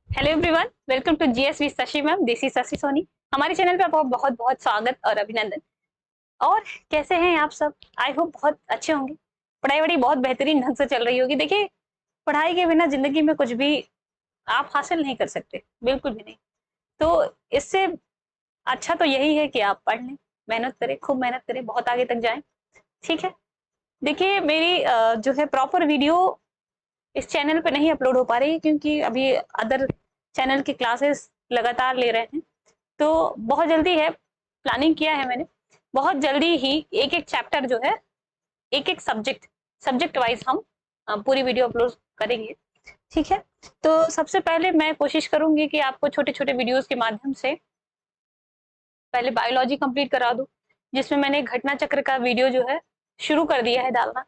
Hello everyone, welcome to GSV Shashi ma'am, desi Shashi Soni. हमारे channel पे आपका बहुत बहुत स्वागत और अभिनंदन। और कैसे हैं आप सब? आई होप बहुत अच्छे होंगे। पढ़ाई वढ़ाई बहुत बेहतरीन ढंग से चल रही होगी। देखिए, पढ़ाई के बिना जिंदगी में कुछ भी आप हासिल नहीं कर सकते, बिल्कुल भी नहीं। तो इससे अच्छा तो यही है कि आप पढ़ लें, मेहनत करें, खूब मेहनत करें, बहुत आगे तक जाएं। ठीक है। देखिए, मेरी जो है प्रॉपर वीडियो इस चैनल पे नहीं अपलोड हो पा रही क्योंकि अभी अदर चैनल की क्लासेस लगातार ले रहे हैं। तो बहुत जल्दी है, प्लानिंग किया है मैंने, बहुत जल्दी ही एक एक चैप्टर जो है, एक एक सब्जेक्ट सब्जेक्ट वाइज हम पूरी वीडियो अपलोड करेंगे। ठीक है। तो सबसे पहले मैं कोशिश करूंगी कि आपको छोटे छोटे वीडियोस के माध्यम से पहले बायोलॉजी कंप्लीट करा दूं, जिसमें मैंने घटना चक्र का वीडियो जो है शुरू कर दिया है डालना।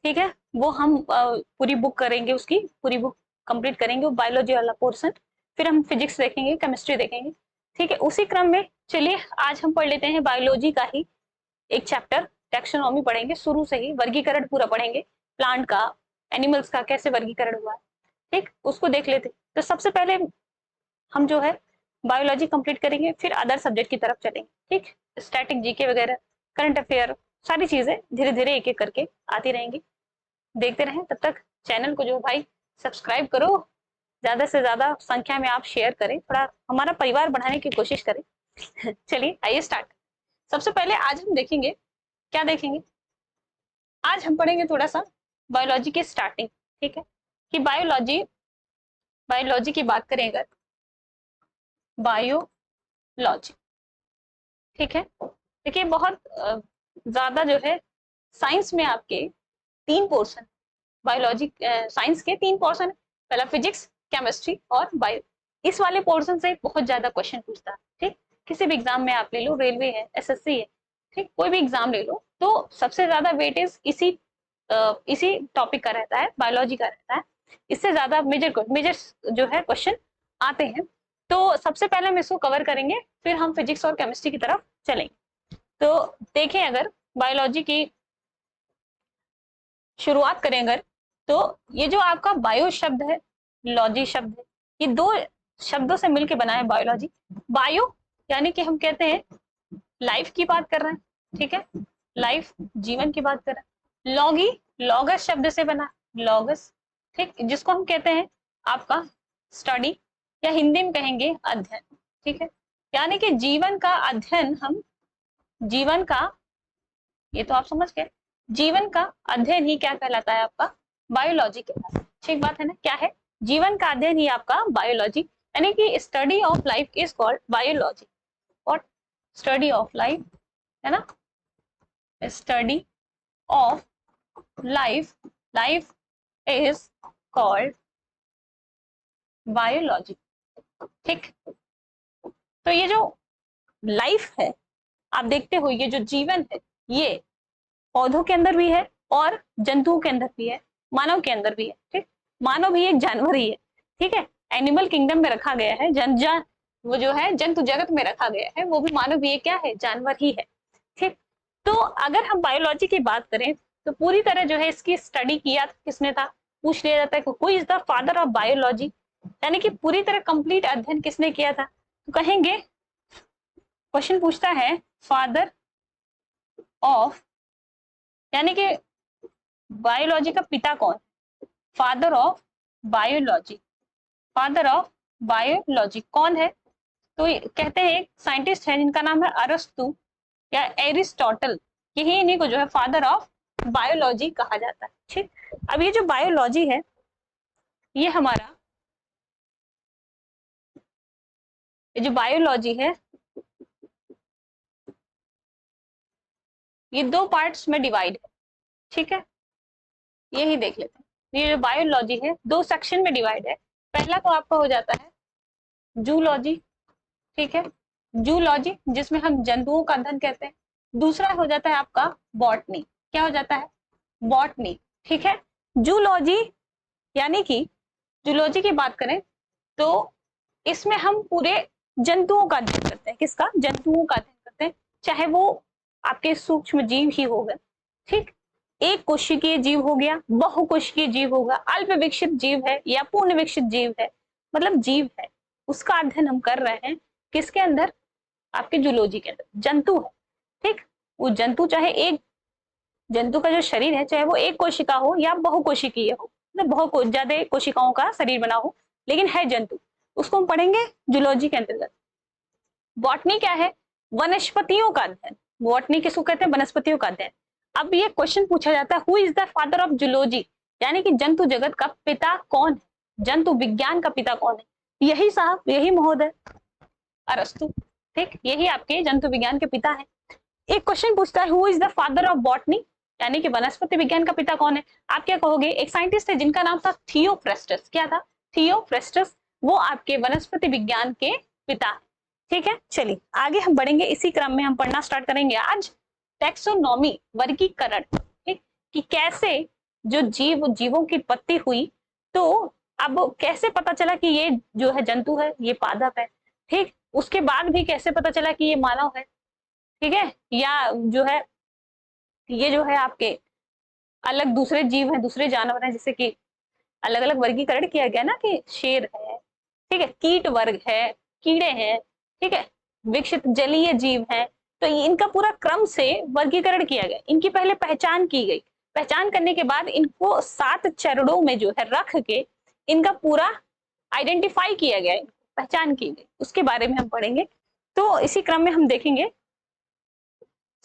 ठीक है। वो हम पूरी बुक करेंगे, उसकी पूरी बुक कंप्लीट करेंगे, वो बायोलॉजी वाला पोर्शन। फिर हम फिजिक्स देखेंगे, केमिस्ट्री देखेंगे। ठीक है। उसी क्रम में चलिए आज हम पढ़ लेते हैं बायोलॉजी का ही एक चैप्टर, टैक्सोनॉमी पढ़ेंगे शुरू से ही, वर्गीकरण पूरा पढ़ेंगे, प्लांट का, एनिमल्स का कैसे वर्गीकरण हुआ है। ठीक, उसको देख लेते। तो सबसे पहले हम जो है बायोलॉजी कंप्लीट करेंगे, फिर अदर सब्जेक्ट की तरफ चलेंगे। ठीक, स्टैटिक, जीके वगैरह, करंट अफेयर, सारी चीजें धीरे धीरे एक एक करके आती रहेंगी। देखते रहें। तब तक चैनल को जो भाई सब्सक्राइब करो, ज्यादा से ज्यादा संख्या में आप शेयर करें, थोड़ा हमारा परिवार बढ़ाने की कोशिश करें। चलिए आइए स्टार्ट। सबसे पहले आज हम देखेंगे, क्या देखेंगे? आज हम पढ़ेंगे थोड़ा सा बायोलॉजी की स्टार्टिंग। ठीक है। कि बायोलॉजी बायोलॉजी की बात करें अगर, बायोलॉजी, ठीक है। देखिए, बहुत ज्यादा जो है साइंस में आपके तीन पोर्शन, बायोलॉजी साइंस के तीन पोर्शन, पहला फिजिक्स, केमिस्ट्री और बायो। इस वाले पोर्शन से बहुत ज्यादा क्वेश्चन पूछता है। ठीक, किसी भी एग्जाम में आप ले लो, रेलवे है, एसएससी है, ठीक, कोई भी एग्जाम ले लो, तो सबसे ज्यादा वेटेज इसी टॉपिक का रहता है, बायोलॉजी का रहता है। इससे ज्यादा मेजर जो है क्वेश्चन आते हैं। तो सबसे पहले हम इसको कवर करेंगे, फिर हम फिजिक्स और केमिस्ट्री की तरफ चलेंगे। तो देखें, अगर बायोलॉजी की शुरुआत करें अगर, तो ये जो आपका बायो शब्द है, लॉजी शब्द है, ये दो शब्दों से मिलकर बना है बायोलॉजी। बायो यानी कि हम कहते हैं लाइफ की बात कर रहे हैं। ठीक है, लाइफ, जीवन की बात कर रहे हैं। लॉगी, लॉगस शब्द से बना, लॉगस, ठीक, जिसको हम कहते हैं आपका स्टडी, या हिंदी में कहेंगे अध्ययन। ठीक है, यानी कि जीवन का अध्ययन, हम जीवन का, ये तो आप समझ गए, जीवन का अध्ययन ही क्या कहलाता है? आपका बायोलॉजी कहलाता है। ठीक बात है ना? क्या है? जीवन का अध्ययन ही आपका बायोलॉजी, यानी कि study of life is called biology. और स्टडी ऑफ लाइफ, है ना, study of life, life is called biology. ठीक। तो ये जो लाइफ है, आप देखते हो, ये जो जीवन है, ये पौधों के अंदर भी है और जंतुओं के अंदर भी है, मानव के अंदर भी है। ठीक, मानव भी एक जानवर ही है। ठीक है, एनिमल किंगडम में रखा गया है, वो जो है जंतु जगत में रखा गया है, वो भी मानव भी एक क्या है? जानवर ही है। ठीक। तो अगर हम बायोलॉजी की बात करें, तो पूरी तरह जो है इसकी स्टडी किया किसने था? पूछ लिया जाता है who is the father of biology, यानी कि पूरी तरह कंप्लीट अध्ययन किसने किया था? तो कहेंगे, क्वेश्चन पूछता है फादर ऑफ, यानी कि बायोलॉजी का पिता कौन? Father of biology, father of biology कौन है? तो कहते हैं एक साइंटिस्ट है जिनका नाम है अरस्तु या एरिस्टोटल, यही इन्हीं को जो है फादर ऑफ बायोलॉजी कहा जाता है। ठीक। अब ये जो बायोलॉजी है, ये हमारा, ये जो बायोलॉजी है, ये दो पार्ट्स में डिवाइड है। ठीक है, यही देख लेते हैं। ये जो बायोलॉजी है दो सेक्शन में डिवाइड है। पहला तो आपका हो जाता है जूलॉजी। ठीक है, जूलॉजी, जिसमें हम जंतुओं का अध्ययन कहते हैं। दूसरा हो जाता है आपका बॉटनी। क्या हो जाता है? बॉटनी। ठीक है, जूलॉजी, यानी कि जूलॉजी की बात करें तो इसमें हम पूरे जंतुओं का अध्ययन करते हैं। किसका? जंतुओं का अध्ययन करते हैं, चाहे वो आपके सूक्ष्म जीव ही हो गए। ठीक, एक कोशिकीय जीव हो गया, बहुकोशिकीय जीव होगा, अल्प विकसित जीव है या पूर्ण विकसित जीव है, मतलब जीव है, उसका अध्ययन हम कर रहे हैं किसके अंदर, आपके जूलॉजी के अंदर। जंतु है, ठीक, वो जंतु चाहे एक, जंतु का जो शरीर है चाहे वो एक कोशिका हो या बहुकोशिकीय हो, मतलब बहुत ज्यादा कोशिकाओं का शरीर बना हो, लेकिन है जंतु, उसको हम पढ़ेंगे जूलॉजी के अंतर्गत। बॉटनी क्या है, वनस्पतियों का अध्ययन। बॉटनी किसको कहते हैं, वनस्पतियों का अध्ययन। अब ये क्वेश्चन पूछा जाता है, who is the father of zoology, यानी कि जंतु जगत का पिता कौन है, जंतु विज्ञान का पिता कौन है, यही साहब, यही महोदय अरस्तु, ठीक, यही आपके जंतु विज्ञान के पिता है। एक क्वेश्चन पूछता है, who is the father of botany, यानी कि वनस्पति विज्ञान का पिता कौन है। आप क्या कहोगे, एक साइंटिस्ट है जिनका नाम था थियोफ्रेस्टस। क्या था, थियोफ्रेस्टस, वो आपके वनस्पति विज्ञान के पिता है। ठीक है, चलिए आगे हम बढ़ेंगे, इसी क्रम में हम पढ़ना स्टार्ट करेंगे आज टैक्सोनॉमी, वर्गीकरण, ठीक, कि कैसे जो जीवों की उत्पत्ति हुई, तो अब कैसे पता चला कि ये जो है जंतु है, ये पादप है, ठीक, उसके बाद भी कैसे पता चला कि ये मानव है, ठीक है, या जो है ये जो है आपके अलग दूसरे जीव हैं, दूसरे जानवर हैं, जैसे कि अलग अलग वर्गीकरण किया गया ना, कि शेर है, ठीक है, कीट वर्ग है, कीड़े हैं, ठीक है, विकसित जलीय जीव हैं, तो इनका पूरा क्रम से वर्गीकरण किया गया, इनकी पहले पहचान की गई, पहचान करने के बाद इनको 7 चरणों में जो है रख के इनका पूरा आइडेंटिफाई किया गया, पहचान की गई, उसके बारे में हम पढ़ेंगे। तो इसी क्रम में हम देखेंगे,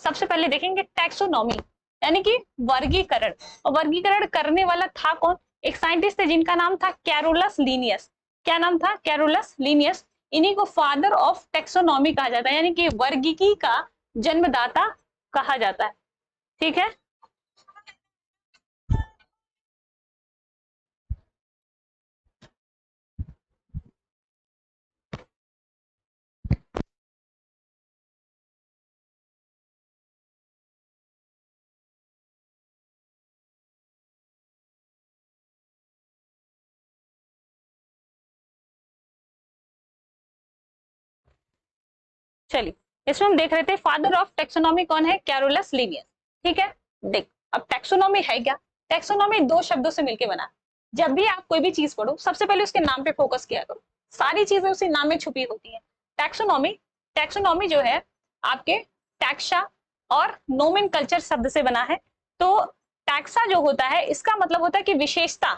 सबसे पहले देखेंगे टैक्सोनॉमी, यानी कि वर्गीकरण, और वर्गीकरण करने वाला था कौन, एक साइंटिस्ट थे जिनका नाम था कैरोलस लीनियस। क्या नाम था, कैरोलस लीनियस। इन्हीं को फादर ऑफ टैक्सोनॉमी कहा जाता है, यानी कि वर्गीकी का जन्मदाता कहा जाता है, ठीक है। चलिए, इसमें हम देख रहे थे फादर ऑफ टैक्सोनॉमी कौन है, कैरोलस लीनियस, ठीक है। देख, अब टैक्सोनॉमी है क्या, टैक्सोनॉमी 2 शब्दों से मिलकर बना। जब भी आप कोई भी चीज पढ़ो, सबसे पहले उसके नाम पे फोकस किया करो, सारी चीजें उसी नाम में छुपी होती हैं। टैक्सोनॉमी, टैक्सोनॉमी जो है आपके टैक्सा और नोमेनकल्चर शब्द से बना है। तो टैक्सा जो होता है, इसका मतलब होता है कि विशेषता,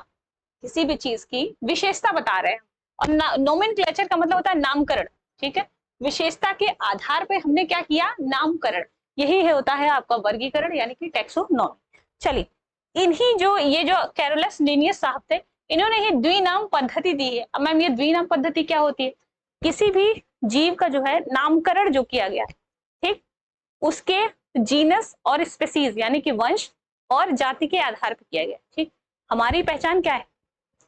किसी भी चीज की विशेषता बता रहे हैं, और नोमेनक्लेचर का मतलब होता है नामकरण, ठीक है, विशेषता के आधार पे हमने क्या किया, नामकरण, यही है होता है आपका वर्गीकरण, यानी कि टैक्सोनॉमी। चलिए, इन्हीं जो ये जो कैरोलस लीनियस साहब थे, इन्होंने ही द्विनाम पद्धति दी है। अब मैम ये द्विनाम पद्धति क्या होती है, किसी भी जीव का जो है नामकरण जो किया गया है, ठीक, उसके जीनस और स्पेसीज, यानी कि वंश और जाति के आधार पर किया गया, ठीक। हमारी पहचान क्या है,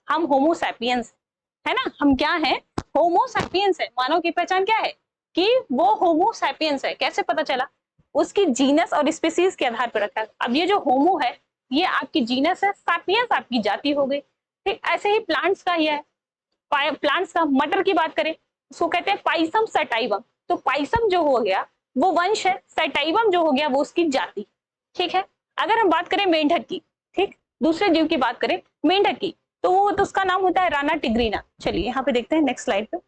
हम होमो सैपियंस है ना, हम क्या है, होमो सैपियंस है। मानव की पहचान क्या है, कि वो होमो सैपियंस है। कैसे पता चला, उसकी जीनस और स्पीसीज के आधार पर रखा है। अब ये जो होमो है, ये आपकी जीनस है, सैपियंस आपकी जाति हो गई, ठीक। ऐसे ही प्लांट्स का ही है, प्लांट्स का, मटर की बात करें, उसको कहते हैं पाइसम सटाइवम, तो पाइसम जो हो गया वो वंश है, सटाइवम जो हो गया वो उसकी जाति, ठीक है। अगर हम बात करें मेंढक की, ठीक, दूसरे जीव की बात करें मेंढक की, तो वो तो उसका नाम होता है राना टिग्रीना। चलिए यहाँ पे देखते हैं नेक्स्ट स्लाइड पे,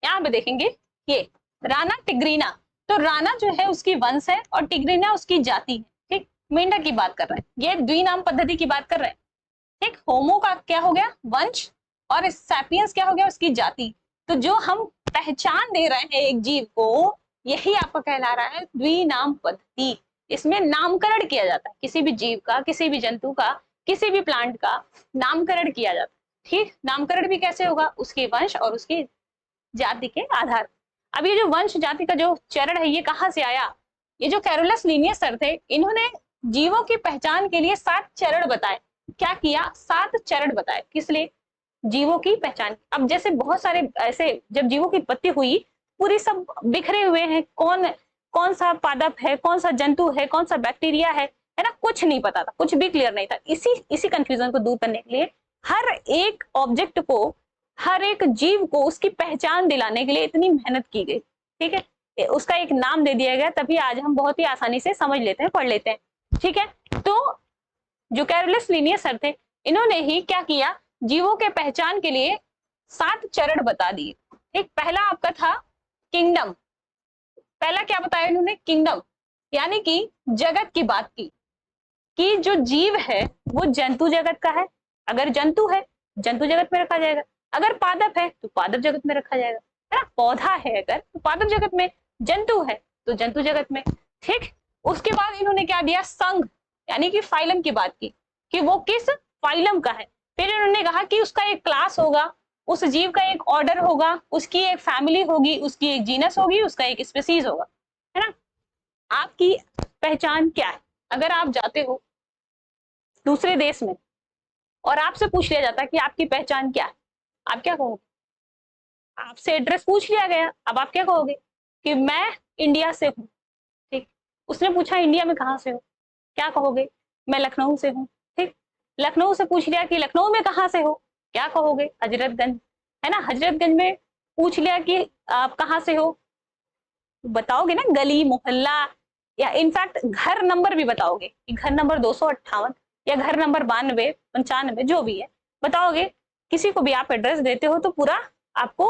यहाँ पे देखेंगे ये राना टिग्रीना, तो राना जो है उसकी वंश है और टिग्रीना उसकी जाति है, ठीक। मेंढक की बात कर रहे हैं, ये द्विनाम पद्धति की बात कर रहे हैं, ठीक। होमो का क्या हो गया, वंश, और सैपियंस क्या हो गया, उसकी जाति। तो जो हम पहचान दे रहे हैं एक जीव को, यही आपका कहला रहा है द्विनाम पद्धति। इसमें नामकरण किया जाता है, किसी भी जीव का, किसी भी जंतु का, किसी भी प्लांट का नामकरण किया जाता है, ठीक। नामकरण भी कैसे होगा, उसके वंश और उसकी जाति के आधार। अब ये जो वंश जाति का जो चरण है, ये कहाँ से आया, ये जो कैरोलस लीनियस सर थे, इन्होंने जीवों की पहचान के लिए 7 चरण बताए। क्या किया, 7 चरण बताए, किस लिए, जीवों की पहचान। अब जैसे बहुत सारे ऐसे, जब जीवों की उत्पत्ति हुई, पूरी सब बिखरे हुए हैं, कौन कौन सा पादप है, कौन सा जंतु है, कौन सा बैक्टीरिया है ना, कुछ नहीं पता था, कुछ भी क्लियर नहीं था। इसी कंफ्यूजन को दूर करने के लिए हर एक ऑब्जेक्ट को, हर एक जीव को उसकी पहचान दिलाने के लिए इतनी मेहनत की गई, ठीक है, उसका एक नाम दे दिया गया, तभी आज हम बहुत ही आसानी से समझ लेते हैं, पढ़ लेते हैं, ठीक है। तो जो कैरोलस लीनियस सर थे, इन्होंने ही क्या किया, जीवों के पहचान के लिए 7 चरण बता दिए। एक पहला आपका था किंगडम। पहला क्या बताया इन्होंने? किंगडम, यानी कि जगत की बात की कि जो जीव है वो जंतु जगत का है। अगर जंतु है जंतु जगत में रखा जाएगा, अगर पादप है तो पादप जगत में रखा जाएगा, है ना। पौधा है अगर तो पादप जगत में, जंतु है तो जंतु जगत में। ठीक, उसके बाद इन्होंने क्या दिया? संघ, यानी कि फाइलम की बात की कि वो किस फाइलम का है। फिर इन्होंने कहा कि उसका एक क्लास होगा, उस जीव का एक ऑर्डर होगा, उसकी एक फैमिली होगी, उसकी एक जीनस होगी, उसका एक स्पीसीज होगा, है ना। आपकी पहचान क्या है? अगर आप जाते हो दूसरे देश में और आपसे पूछ लिया जाता है कि आपकी पहचान क्या है, आप क्या कहोगे? आपसे एड्रेस पूछ लिया गया, अब आप क्या कहोगे? कि मैं इंडिया से हूँ। ठीक, उसने पूछा इंडिया में कहाँ से हो, क्या कहोगे? मैं लखनऊ से हूँ। ठीक, लखनऊ से पूछ लिया कि लखनऊ में कहाँ से हो, क्या कहोगे? हजरतगंज, है ना। हजरतगंज में पूछ लिया कि आप कहाँ से हो, बताओगे ना गली मोहल्ला, या इनफैक्ट घर नंबर भी बताओगे कि घर नंबर 258 या घर नंबर 92 95 जो भी है बताओगे। किसी को भी आप एड्रेस देते हो तो पूरा आपको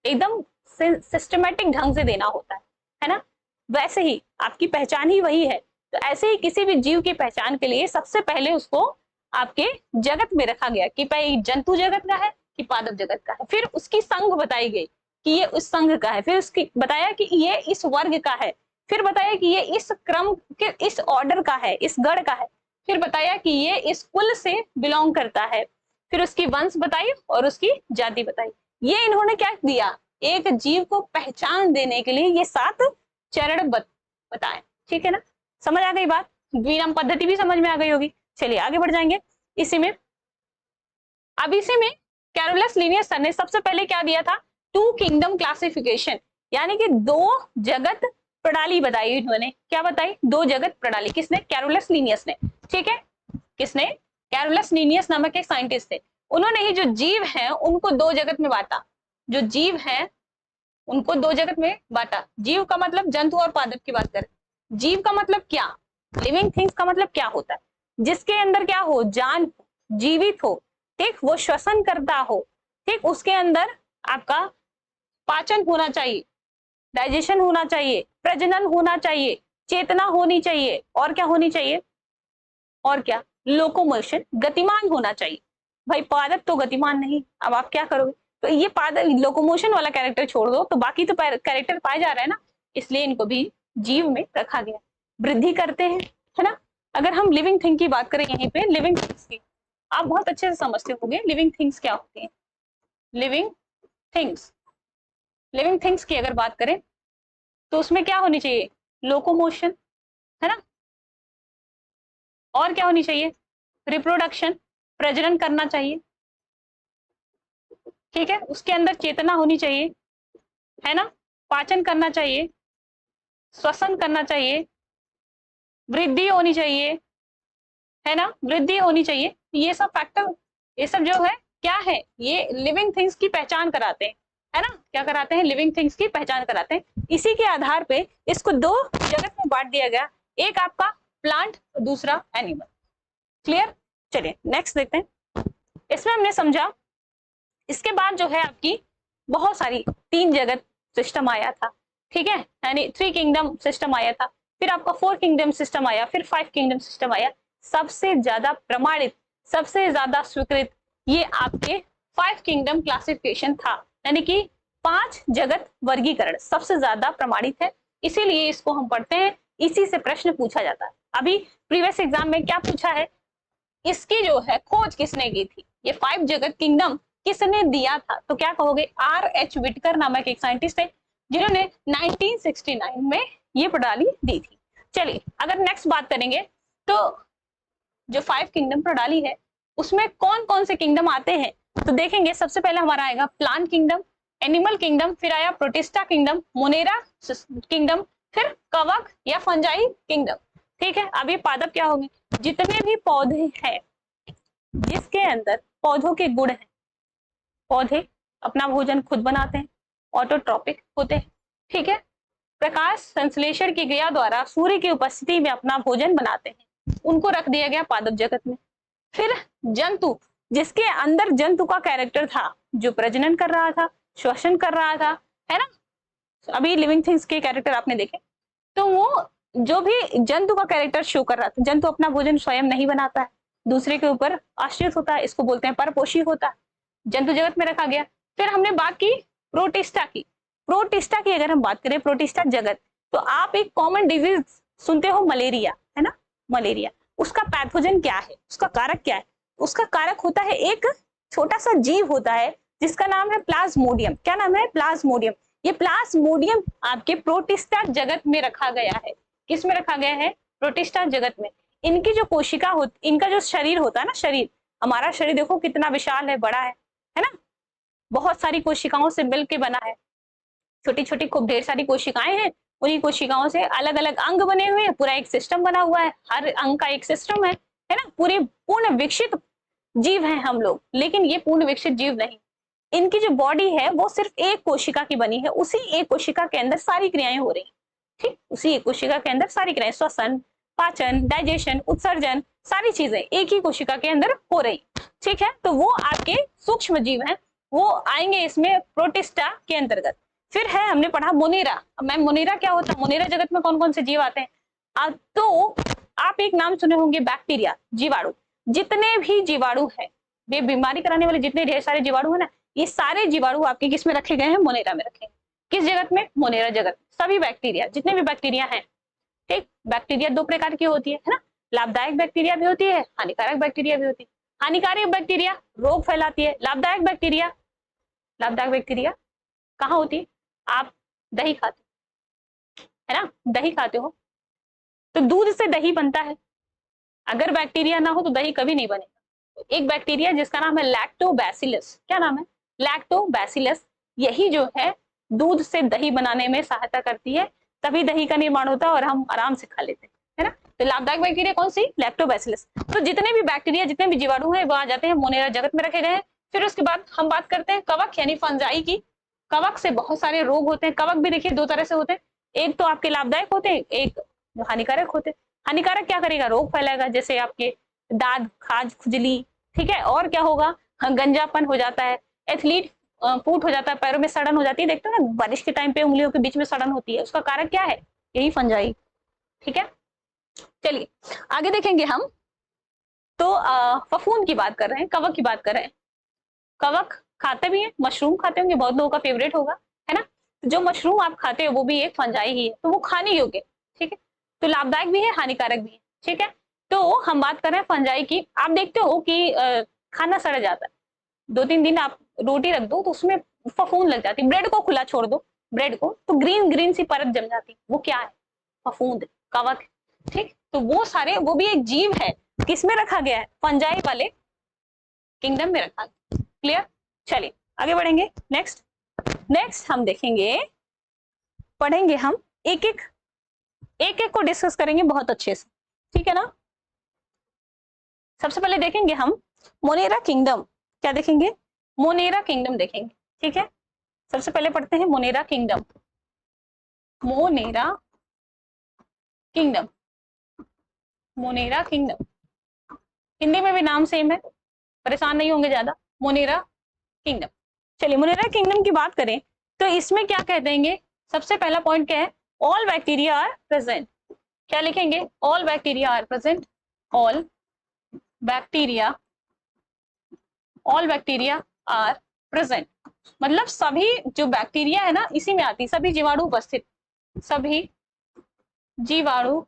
एकदम सिस्टमेटिक ढंग से देना होता है ना। वैसे ही आपकी पहचान ही वही है। तो ऐसे ही किसी भी जीव की पहचान के लिए सबसे पहले उसको आपके जगत में रखा गया कि भाई जंतु जगत का है कि पादप जगत का है। फिर उसकी संघ बताई गई कि ये उस संघ का है, फिर उसकी बताया कि ये इस वर्ग का है, फिर बताया कि ये इस क्रम के इस ऑर्डर का है, इस गढ़ का है, फिर बताया कि ये इस कुल से बिलोंग करता है, फिर उसकी वंश बताई और उसकी जाति बताई। ये इन्होंने क्या दिया? एक जीव को पहचान देने के लिए ये 7 चरण बताए। ठीक है ना, समझ आ गई बात? द्विनाम पद्धति भी समझ में आ गई होगी। चलिए आगे बढ़ जाएंगे। इसी में अब इसी में कैरोलस लिनियस सर ने सबसे पहले क्या दिया था? 2 किंगडम क्लासिफिकेशन, यानी कि 2 जगत प्रणाली बताई इन्होंने। क्या बताई? 2 जगत प्रणाली। किसने? कैरोलस लिनियस ने। ठीक है, किसने? कैरोलस लिनियस नामक एक साइंटिस्ट थे। उन्होंने ही जो जीव हैं उनको 2 जगत में बांटा। जो जीव हैं उनको 2 जगत में बांटा। जीव का मतलब जंतु और पादप की बात करें। जीव का मतलब क्या? लिविंग थिंग्स का मतलब क्या होता है? जिसके अंदर क्या हो? जान, जीवित हो, ठीक, वो श्वसन करता हो, ठीक, उसके अंदर आपका पाचन होना चाहिए, डाइजेशन होना चाहिए, प्रजनन होना चाहिए, चेतना होनी चाहिए, और क्या होनी चाहिए? और क्या? लोकोमोशन, गतिमान होना चाहिए। भाई पादप तो गतिमान नहीं, अब आप क्या करोगे? तो ये पादप लोकोमोशन वाला कैरेक्टर छोड़ दो, तो बाकी तो कैरेक्टर पाए जा रहा है ना, इसलिए इनको भी जीव में रखा गया। वृद्धि करते हैं, है ना। अगर हम लिविंग थिंग की बात करें यहीं पे, लिविंग थिंग्स की आप बहुत अच्छे से समझते होंगे लिविंग थिंग्स क्या होती हैं। लिविंग थिंग्स, लिविंग थिंग्स की अगर बात करें तो उसमें क्या होनी चाहिए? लोकोमोशन, है ना। और क्या होनी चाहिए? रिप्रोडक्शन, प्रजनन करना चाहिए, ठीक है। उसके अंदर चेतना होनी चाहिए, है ना। पाचन करना चाहिए, श्वसन करना चाहिए, वृद्धि होनी चाहिए, है ना, वृद्धि होनी चाहिए। ये सब फैक्टर, ये सब जो है क्या है? ये लिविंग थिंग्स की पहचान कराते हैं, है ना। क्या कराते हैं? लिविंग थिंग्स की पहचान कराते हैं। इसी के आधार पे इसको 2 जगत में बांट दिया गया, एक आपका प्लांट, दूसरा एनिमल। क्लियर? चलिए नेक्स्ट देखते हैं। इसमें हमने समझा, इसके बाद जो है आपकी बहुत सारी 3 जगत सिस्टम आया था, ठीक है, यानी 3 किंगडम सिस्टम आया था, फिर आपका 4 किंगडम सिस्टम आया, फिर 5 किंगडम सिस्टम आया। सबसे ज्यादा प्रमाणित, सबसे ज्यादा स्वीकृत ये आपके 5 किंगडम क्लासिफिकेशन था, यानी कि 5 जगत वर्गीकरण सबसे ज्यादा प्रमाणित है, इसीलिए इसको हम पढ़ते हैं, इसी से प्रश्न पूछा जाता है। अभी प्रीवियस एग्जाम में क्या पूछा है? इसकी जो है खोज किसने की थी? ये 5 जगत किंगडम किसने दिया था? तो क्या कहोगे? R.H. विटकर नामक एक साइंटिस्ट थे जिन्होंने 1969 में ये प्रणाली दी थी। चलिए अगर नेक्स्ट बात करेंगे तो जो 5 किंगडम प्रणाली है उसमें कौन कौन से किंगडम आते हैं, तो देखेंगे सबसे पहले हमारा आएगा प्लांट किंगडम, एनिमल किंगडम, फिर आया प्रोटिस्टा किंगडम, मोनेरा किंगडम, फिर कवक या फंजाई किंगडम। ठीक है, अब ये पादप क्या होंगे? जितने भी पौधे हैं जिसके अंदर पौधों के गुण हैं, पौधे अपना भोजन खुद बनाते हैं, ऑटोट्रॉपिक होते हैं, ठीक है, प्रकाश संश्लेषण की क्रिया द्वारा सूर्य की उपस्थिति में अपना भोजन बनाते हैं, उनको रख दिया गया पादप जगत में। फिर जंतु, जिसके अंदर जंतु का कैरेक्टर था, जो प्रजनन कर रहा था, श्वसन कर रहा था, है ना। अभी लिविंग थिंग्स के कैरेक्टर आपने देखे, तो वो जो भी जंतु का कैरेक्टर शो कर रहा था, जंतु अपना भोजन स्वयं नहीं बनाता है, दूसरे के ऊपर आश्रित होता है, इसको बोलते हैं परपोषी होता है, जंतु जगत में रखा गया। फिर हमने बात की प्रोटिस्टा की। प्रोटिस्टा की अगर हम बात करें, प्रोटिस्टा जगत, तो आप एक कॉमन डिजीज सुनते हो, मलेरिया, है ना, मलेरिया। उसका पैथोजन क्या है, उसका कारक क्या है? उसका कारक होता है एक छोटा सा जीव होता है जिसका नाम है प्लाज्मोडियम। क्या नाम है? प्लाज्मोडियम। ये प्लाज्मोडियम आपके प्रोटिस्टा जगत में रखा गया है। किस में रखा गया है? प्रोटिस्टा जगत में। इनकी जो कोशिका होती, इनका जो शरीर होता है ना, शरीर, हमारा शरीर देखो कितना विशाल है, बड़ा है ना, बहुत सारी कोशिकाओं से मिलकर बना है, छोटी छोटी खूब ढेर सारी कोशिकाएं हैं, उन्हीं कोशिकाओं से अलग अलग अंग बने हुए हैं, पूरा एक सिस्टम बना हुआ है, हर अंग का एक सिस्टम है ना। पूरी पूर्ण विकसित जीव हैं हम लोग, लेकिन ये पूर्ण विकसित जीव नहीं। इनकी जो बॉडी है वो सिर्फ एक कोशिका की बनी है, उसी एक कोशिका के अंदर सारी क्रियाएं हो रही, ठीक, उसी एक कोशिका के अंदर सारी क्रियाएं, श्वसन, पाचन, डाइजेशन, उत्सर्जन, सारी चीजें एक ही कोशिका के अंदर हो रही, ठीक है। तो वो आपके सूक्ष्म जीव हैं, वो आएंगे इसमें प्रोटिस्टा के अंतर्गत। फिर है, हमने पढ़ा मोनेरा। मैम मोनेरा क्या होता है? मोनेरा जगत में कौन कौन से जीव आते हैं? तो आप एक नाम सुने होंगे, बैक्टीरिया, जीवाणु। जितने भी जीवाणु है, वे बीमारी कराने वाले जितने ढेर सारे जीवाणु है ना, ये सारे जीवाणु आपके किस में रखे गए हैं? मोनेरा में रखे हैं। किस जगत में? मोनेरा जगत। सभी बैक्टीरिया, जितने भी बैक्टीरिया हैं, ठीक। बैक्टीरिया दो प्रकार की होती है ना, लाभदायक बैक्टीरिया भी होती है, हानिकारक बैक्टीरिया भी होती है। हानिकारक बैक्टीरिया रोग फैलाती है, लाभदायक बैक्टीरिया कहाँ होती है? आप दही खाते है ना, दही खाते हो तो दूध से दही बनता है, अगर बैक्टीरिया ना हो तो दही कभी नहीं बनेगा। एक बैक्टीरिया जिसका नाम है लैक्टोबैसिलस, क्या नाम है? लैक्टोबैसिलस, यही जो है दूध से दही बनाने में सहायता करती है, तभी दही का निर्माण होता है और हम आराम से खा लेते हैं, है ना। तो लाभदायक बैक्टीरिया कौन सी? लैक्टोबैसिलस। तो जितने भी बैक्टीरिया, जितने भी जीवाणु हैं, वो आ जाते हैं मोनेरा जगत में रखे गए हैं। फिर उसके बाद हम बात करते हैं कवक यानी फंजाई की। कवक से बहुत सारे रोग होते हैं। कवक भी देखिए दो तरह से होते हैं, एक तो आपके लाभदायक होते हैं, एक हानिकारक होते हैं। हानिकारक क्या करेगा? रोग फैलाएगा, जैसे आपके दाद, खाज, खुजली, ठीक है। और क्या होगा? गंजापन हो जाता है, एथलीट फूट हो जाता है, पैरों में सड़न हो जाती है, देखते हो ना बारिश के टाइम पे उंगलियों के बीच में सड़न होती है, उसका कारण क्या है? यही फंजाई, ठीक है। चलिए आगे देखेंगे हम। तो फफूंद की बात कर रहे हैं, कवक की बात कर रहे हैं। कवक खाते भी हैं, मशरूम खाते होंगे, बहुत लोगों का फेवरेट होगा, है ना। जो मशरूम आप खाते हो वो भी एक फंजाई ही है, तो वो खाने योग्य, ठीक है। तो लाभदायक भी है, हानिकारक भी है, ठीक है। तो हम बात कर रहे हैं फंजाई की। आप देखते हो कि खाना सड़ जाता है, 2-3 दिन आप रोटी रख दो तो उसमें फफूंद लग जाती है। ब्रेड को खुला छोड़ दो, ब्रेड को, तो ग्रीन ग्रीन सी परत जम जाती, वो क्या है? फफूंद, कवक, ठीक। तो वो सारे, वो भी एक जीव है, किसमें रखा गया है? फंजाई वाले किंगडम में रखा गया। क्लियर? चलिए आगे बढ़ेंगे। नेक्स्ट हम देखेंगे, पढ़ेंगे हम एक एक को डिस्कस करेंगे बहुत अच्छे से, ठीक है ना। सबसे पहले देखेंगे हम मोनेरा किंगडम। क्या देखेंगे? मोनेरा किंगडम देखेंगे, ठीक है। सबसे पहले पढ़ते हैं Monera kingdom. Monera kingdom, Monera kingdom, Hindi में भी नाम सेम है, परेशान नहीं होंगे ज्यादा। Monera kingdom. चलिए मोनेरा किंगडम की बात करें तो इसमें क्या कह देंगे? सबसे पहला पॉइंट क्या है? All bacteria are present. क्या लिखेंगे? All bacteria are present. All bacteria are present, मतलब सभी जो बैक्टीरिया है ना, इसी में आती, सभी जीवाणु उपस्थित, सभी जीवाणु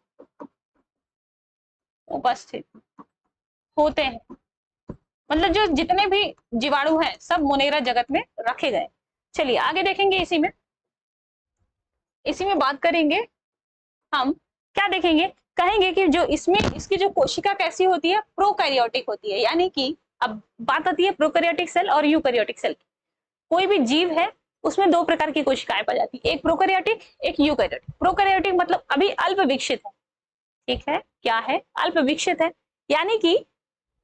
उपस्थित होते हैं, मतलब जो जितने भी जीवाणु हैं सब मोनेरा जगत में रखे गए। चलिए आगे देखेंगे, इसी में बात करेंगे हम। क्या देखेंगे? कहेंगे कि जो इसमें, इसकी जो कोशिका कैसी होती है? प्रोकैरियोटिक होती है, यानी कि अब बात आती है प्रोकैरियोटिक सेल और यूकैरियोटिक सेल की। कोई भी जीव है उसमें दो प्रकार की कोशिकाएं पाई जाती है, एक प्रोकैरियोटिक, एक यूकैरियोटिक। प्रोकैरियोटिक मतलब अभी अल्प विकसित है, ठीक है। क्या है? अल्प विकसित है, यानी कि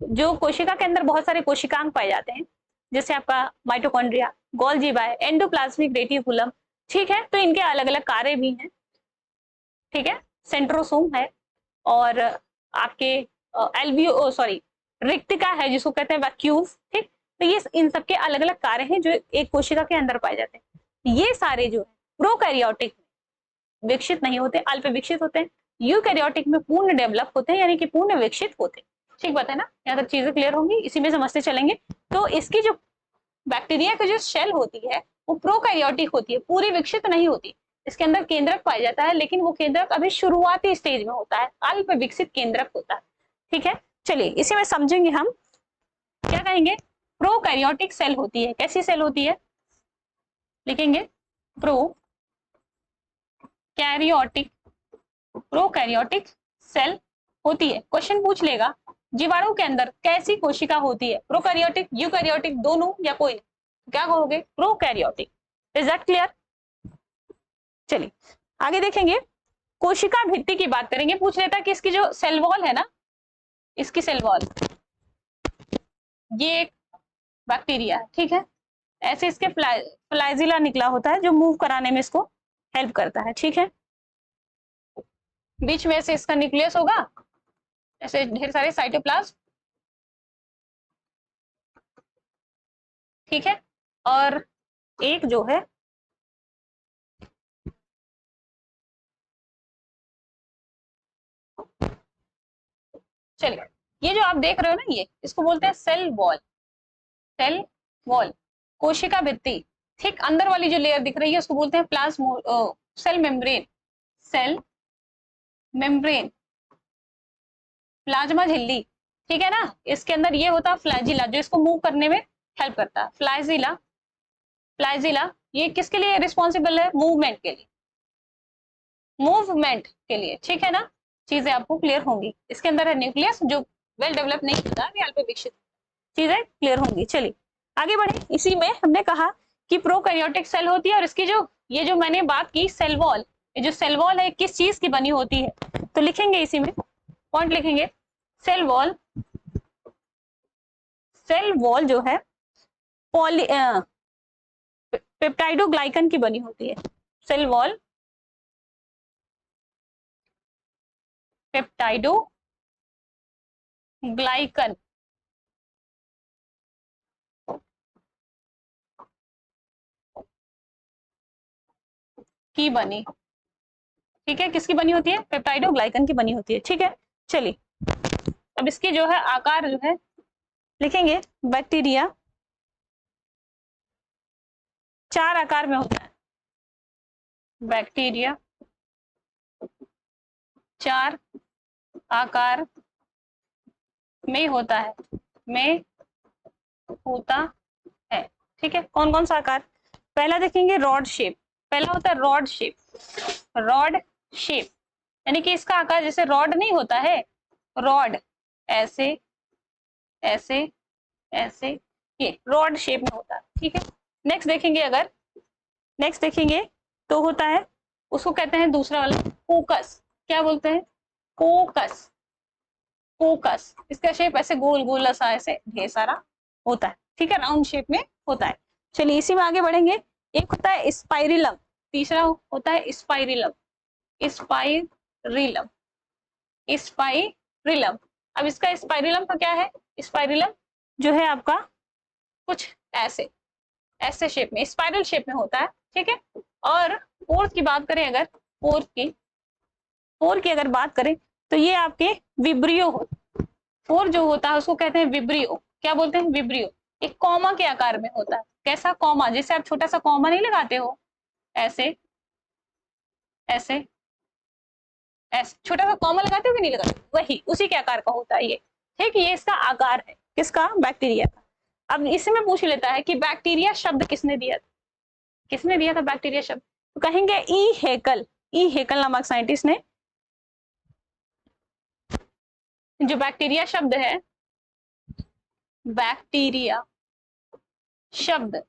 जो कोशिका के अंदर बहुत सारे कोशिकांग पाए जाते हैं, जैसे आपका mitochondria, Golgi body, endoplasmic reticulum, ठीक है। तो इनके अलग अलग कार्य भी हैं, ठीक है। सेंट्रोसोम है और आपके रिक्तिका है जिसको कहते हैं वैक्यूल, ठीक। तो ये इन सबके अलग अलग कार्य हैं जो एक कोशिका के अंदर पाए जाते हैं। ये सारे जो प्रोकैरियोटिक विकसित नहीं होते, अल्प विकसित होते हैं। यूकैरियोटिक में पूर्ण डेवलप होते हैं, यानी कि पूर्ण विकसित होते हैं। ठीक बात है ना, यहाँ तक चीजें क्लियर होंगी, इसी में समझते चलेंगे। तो इसकी जो बैक्टीरिया की जो शेल होती है वो प्रोकैरियोटिक होती है, पूरी विकसित नहीं होती। इसके अंदर केंद्रक पाया जाता है, लेकिन वो केंद्रक अभी शुरुआती स्टेज में होता है, अल्प विकसित केंद्रक होता है। ठीक है, चलिए इसी में समझेंगे हम। क्या कहेंगे? प्रोकैरियोटिक सेल होती है। कैसी सेल होती है? लिखेंगे प्रोकैरियोटिक सेल होती है। क्वेश्चन पूछ लेगा जीवाणु के अंदर कैसी कोशिका होती है, प्रोकैरियोटिक, यूकैरियोटिक, दोनों या कोई? क्या कहोगे? प्रोकैरियोटिक। Is that clear? चलिए आगे देखेंगे। कोशिका भित्ति की बात करेंगे। पूछ लेता कि इसकी जो सेल वॉल है ना, इसकी सेल वॉल, ये एक बैक्टीरिया है, ठीक है। ऐसे इसके फ्लाजिला निकला होता है जो मूव कराने में इसको हेल्प करता है, ठीक है। बीच में से इसका न्यूक्लियस होगा, ऐसे ढेर सारे साइटोप्लाज्म, ठीक है। और एक जो है चलिए, ये जो आप देख रहे हो ना, ये इसको बोलते हैं सेल वॉल। सेल वॉल, कोशिका भित्ति, ठीक अंदर वाली जो लेयर दिख रही है उसको बोलते हैं cell membrane. Cell membrane, plasma झिल्ली, ठीक है ना। इसके अंदर ये होता है फ्लैजिला जो इसको मूव करने में हेल्प करता है। फ्लैजिला, फ्लैजिला ये किसके लिए रिस्पॉन्सिबल है? मूवमेंट के लिए, मूवमेंट के लिए, ठीक है ना। चीजें आपको क्लियर होंगी। इसके अंदर है न्यूक्लियस जो वेल डेवलप नहीं होता है, अल्प विकसित, चीजें क्लियर होंगी। चलिए आगे बढ़े। इसी में हमने कहा कि प्रोकैरियोटिक सेल होती है, और इसकी जो ये जो मैंने बात की सेल वॉल, ये जो सेल वॉल है किस चीज की बनी होती है? तो लिखेंगे इसी में पॉइंट लिखेंगे, सेल वॉल, सेल वॉल जो है पॉली पेप्टाइडोग्लाइकन की बनी होती है। सेल वॉल पेप्टाइडोग्लाइकन की बनी, ठीक है। किसकी बनी होती है? पेप्टाइडोग्लाइकन की बनी होती है, ठीक है। चलिए अब इसकी जो है आकार जो है लिखेंगे, बैक्टीरिया 4 आकार में होता है। बैक्टीरिया 4 आकार में होता है, में होता है, ठीक है। कौन कौन सा आकार? पहला देखेंगे रॉड शेप, पहला होता है रॉड शेप। रॉड शेप यानी कि इसका आकार जैसे रॉड नहीं होता है, रॉड ऐसे ऐसे ऐसे, ये रॉड शेप में होता है, ठीक है। नेक्स्ट देखेंगे, अगर नेक्स्ट देखेंगे तो होता है, उसको कहते हैं दूसरा वाला कोकस। क्या बोलते हैं? कोकस। कोकस, इसका शेप ऐसे गोल गोल ऐसा ऐसे ढेर सारा होता है, ठीक है, राउंड शेप में होता है। चलिए इसी में आगे बढ़ेंगे। एक होता है स्पाइरिलम, तीसरा होता है स्पाइरिलम। Spirillum, spirillum. अब इसका स्पाइरिलम का क्या है? स्पाइरिलम जो है आपका कुछ ऐसे ऐसे शेप में, स्पाइरल शेप में होता है, ठीक है। और फोर्थ की बात करें, अगर फोर्थ की अगर बात करें तो ये आपके विब्रियो हो। फोर जो होता है उसको कहते हैं विब्रियो। क्या बोलते हैं? विब्रियो। एक कॉमा के आकार में होता है। कैसा? कॉमा, जैसे आप छोटा सा कॉमा नहीं लगाते हो, ऐसे ऐसे ऐसे छोटा सा कॉमा लगाते हो कि नहीं लगाते, वही उसी के आकार का होता है ये, ठीक। ये इसका आकार है, किसका? बैक्टीरिया का। अब इसमें पूछ लेता है कि बैक्टीरिया शब्द किसने दिया था? किसने दिया था बैक्टीरिया शब्द? तो कहेंगे ई हेकल। ई हेकल नामक साइंटिस्ट ने जो बैक्टीरिया शब्द है, बैक्टीरिया शब्द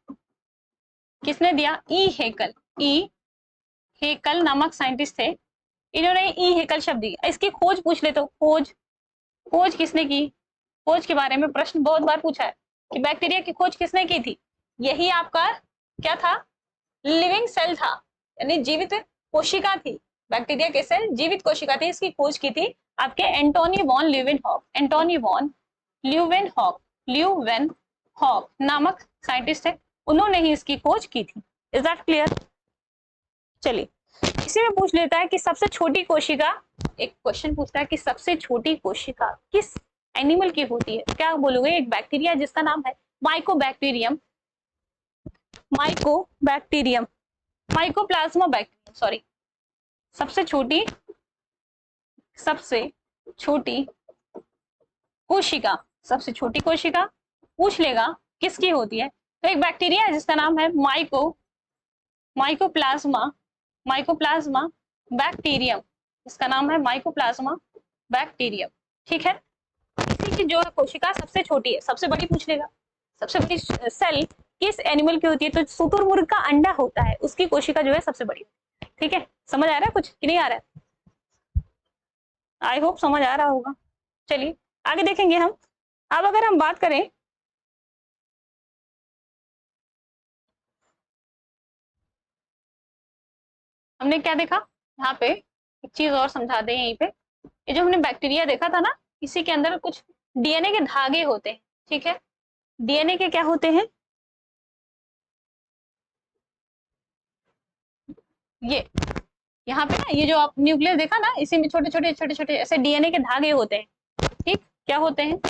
किसने दिया? ई हेकल। ई हेकल नामक साइंटिस्ट थे, इन्होंने ई हेकल शब्द दिया। इसकी खोज पूछ ले तो खोज किसने की? खोज के बारे में प्रश्न बहुत बार पूछा है कि बैक्टीरिया की खोज किसने की थी? यही आपका क्या था? लिविंग सेल था, यानी जीवित कोशिका थी। बैक्टीरिया के सेल जीवित कोशिका थी, इसकी खोज की थी आपके Antonie van Leeuwenhoek. Antonie van Leeuwenhoek नामक साइंटिस्ट है, उन्होंने ही इसकी खोज की थी। Is that clear? चलिए इसी में पूछ लेता है कि सबसे छोटी कोशिका, एक क्वेश्चन पूछता है कि सबसे छोटी कोशिका किस एनिमल की होती है? क्या बोलोगे? एक बैक्टीरिया जिसका नाम है Mycobacterium, Mycobacterium, mycoplasma bacterium, sorry. सबसे छोटी कोशिका, सबसे छोटी कोशिका पूछ लेगा किसकी होती है, तो एक बैक्टीरिया है जिसका नाम है माइकोप्लाज्मा बैक्टीरियम, इसका नाम है माइकोप्लाज्मा बैक्टीरियम। ठीक है, इसी की जो है कोशिका सबसे छोटी है। सबसे बड़ी पूछ लेगा, सबसे बड़ी सेल किस एनिमल की होती है, तो शुतुरमुर्ग का अंडा होता है, उसकी कोशिका जो है सबसे बड़ी। ठीक है, समझ आ रहा है कुछ कि नहीं आ रहा है? आई होप समझ आ रहा होगा। चलिए आगे देखेंगे हम। अब अगर हम बात करें हमने क्या देखा यहाँ पे, एक चीज और समझा दें यहीं पे। ये जो हमने बैक्टीरिया देखा था ना, इसी के अंदर कुछ डीएनए के धागे होते हैं। ठीक है, डीएनए के क्या होते हैं? ये यहाँ पे ना, ये जो आप न्यूक्लियस देखा ना, इसी में छोटे छोटे छोटे छोटे ऐसे डीएनए के धागे होते हैं। ठीक, क्या होते हैं?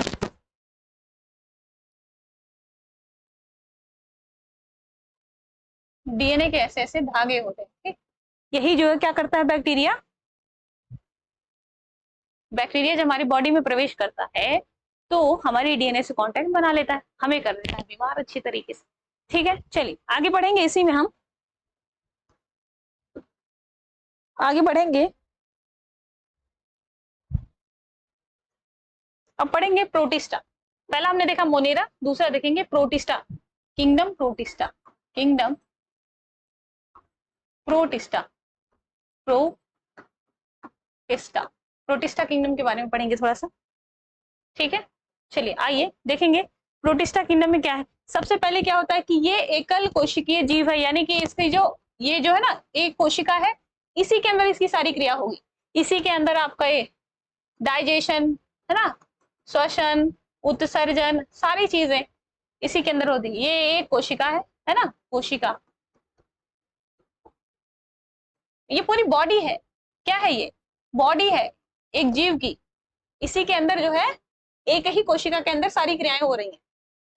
डीएनए के ऐसे ऐसे धागे होते हैं। ठीक, यही जो है क्या करता है बैक्टीरिया, बैक्टीरिया जब हमारी बॉडी में प्रवेश करता है तो हमारी डीएनए से कांटेक्ट बना लेता है, हमें कर देता है बीमार अच्छी तरीके से। ठीक है, चलिए आगे बढ़ेंगे। इसी में हम आगे बढ़ेंगे, अब पढ़ेंगे प्रोटिस्टा। पहला हमने देखा मोनेरा, दूसरा देखेंगे protista, kingdom protista, kingdom protista, protista, protista kingdom के बारे में पढ़ेंगे थोड़ा सा। ठीक है, चलिए आइए देखेंगे प्रोटिस्टा किंगडम में क्या है। सबसे पहले क्या होता है कि ये एकल कोशिकीय जीव है, यानी कि इसकी जो ये जो है ना एक कोशिका है, इसी के अंदर इसकी सारी क्रिया होगी। इसी के अंदर आपका ये डाइजेशन है ना, श्वसन, उत्सर्जन, सारी चीजें इसी के अंदर होती है। ये एक कोशिका है ना, कोशिका, ये पूरी बॉडी है। क्या है ये? बॉडी है एक जीव की, इसी के अंदर जो है एक ही कोशिका के अंदर सारी क्रियाएं हो रही हैं।